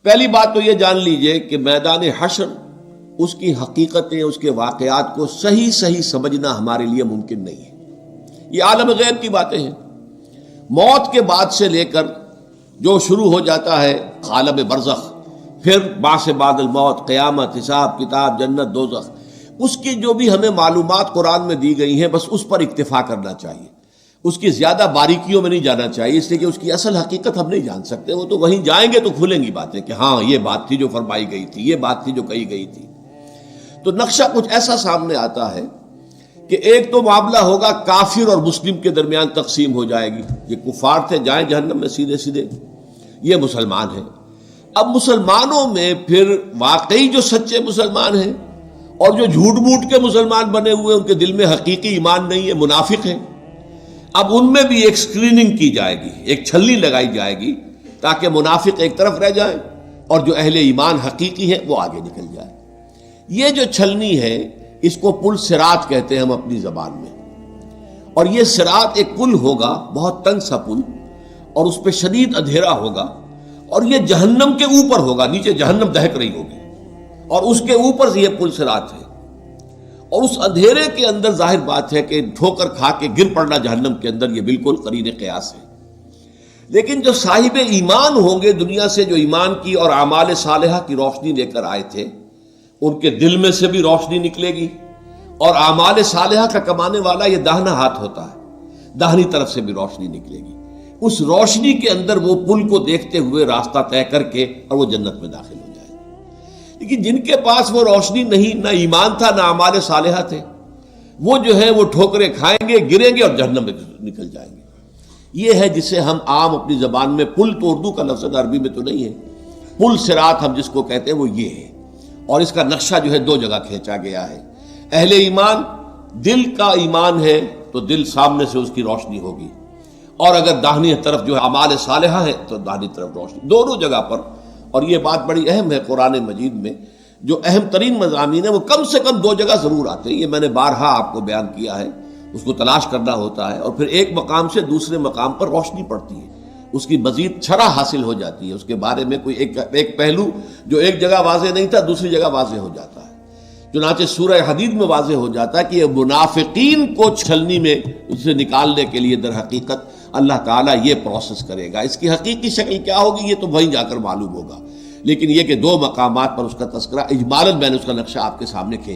پہلی بات تو یہ جان لیجئے کہ میدان حشر، اس کی حقیقتیں، اس کے واقعات کو صحیح سمجھنا ہمارے لیے ممکن نہیں ہے۔ یہ عالم غیب کی باتیں ہیں۔ موت کے بعد سے لے کر جو شروع ہو جاتا ہے عالم برزخ، پھر بعث بعد الموت، قیامت، حساب کتاب، جنت دوزخ، اس کی جو بھی ہمیں معلومات قرآن میں دی گئی ہیں بس اس پر اکتفا کرنا چاہیے۔ اس کی زیادہ باریکیوں میں نہیں جانا چاہیے، اس لیے کہ اس کی اصل حقیقت ہم نہیں جان سکتے۔ وہ تو وہیں جائیں گے تو کھلیں گی باتیں کہ ہاں یہ بات تھی جو فرمائی گئی تھی، یہ بات تھی جو کہی گئی تھی۔ تو نقشہ کچھ ایسا سامنے آتا ہے کہ ایک تو معاملہ ہوگا کافر اور مسلم کے درمیان تقسیم ہو جائے گی۔ یہ کفار تھے، جائیں جہنم میں سیدھے سیدھے، یہ مسلمان ہیں۔ اب مسلمانوں میں پھر واقعی جو سچے مسلمان ہیں اور جو جھوٹ موٹ کے مسلمان بنے ہوئے، ان کے دل میں حقیقی ایمان نہیں ہے، منافق ہیں۔ اب ان میں بھی ایک سکریننگ کی جائے گی، ایک چھلنی لگائی جائے گی تاکہ منافق ایک طرف رہ جائیں اور جو اہل ایمان حقیقی ہے وہ آگے نکل جائے۔ یہ جو چھلنی ہے اس کو پل صراط کہتے ہیں ہم اپنی زبان میں، اور یہ صراط ایک پل ہوگا، بہت تنگ سا پل، اور اس پہ شدید اندھیرا ہوگا، اور یہ جہنم کے اوپر ہوگا، نیچے جہنم دہک رہی ہوگی اور اس کے اوپر سے یہ پل صراط ہے۔ اور اس اندھیرے کے اندر ظاہر بات ہے کہ ٹھوکر کھا کے گر پڑنا جہنم کے اندر، یہ بالکل قرین قیاس ہے۔ لیکن جو صاحب ایمان ہوں گے دنیا سے، جو ایمان کی اور اعمال صالحہ کی روشنی لے کر آئے تھے، ان کے دل میں سے بھی روشنی نکلے گی، اور اعمال صالحہ کا کمانے والا یہ داہنا ہاتھ ہوتا ہے، داہنی طرف سے بھی روشنی نکلے گی۔ اس روشنی کے اندر وہ پل کو دیکھتے ہوئے راستہ طے کر کے اور وہ جنت میں داخل ہو جائے گا۔ لیکن جن کے پاس وہ روشنی نہیں، نہ ایمان تھا نہ اعمال صالحہ تھے، وہ جو ہے وہ ٹھوکریں کھائیں گے، گریں گے اور جہنم میں نکل جائیں گے۔ یہ ہے جسے ہم عام اپنی زبان میں پل، تو اردو کا لفظ عربی میں تو نہیں ہے، پل صراط ہم جس کو کہتے ہیں وہ یہ ہے۔ اور اس کا نقشہ جو ہے دو جگہ کھینچا گیا ہے۔ اہل ایمان، دل کا ایمان ہے تو دل سامنے سے اس کی روشنی ہوگی، اور اگر داہنی طرف جو ہے اعمال صالحہ ہے تو داہنی طرف روشنی، دونوں جگہ پر۔ اور یہ بات بڑی اہم ہے، قرآن مجید میں جو اہم ترین مضامین ہیں وہ کم سے کم دو جگہ ضرور آتے ہیں۔ یہ میں نے بارہا آپ کو بیان کیا ہے، اس کو تلاش کرنا ہوتا ہے، اور پھر ایک مقام سے دوسرے مقام پر روشنی پڑتی ہے، اس کی مزید شرح حاصل ہو جاتی ہے، اس کے بارے میں کوئی ایک پہلو جو ایک جگہ واضح نہیں تھا دوسری جگہ واضح ہو جاتا ہے۔ چنانچہ سورہ حدید میں واضح ہو جاتا ہے کہ یہ منافقین کو چھلنی میں اسے نکالنے کے لیے در حقیقت اللہ تعالیٰ یہ پروسیس کرے گا۔ اس کی حقیقی شکل کیا ہوگی یہ تو وہیں جا کر معلوم ہوگا، لیکن یہ کہ دو مقامات پر اس کا تذکرہ اجمالاً میں نے اس کا نقشہ آپ کے سامنے کھینچا۔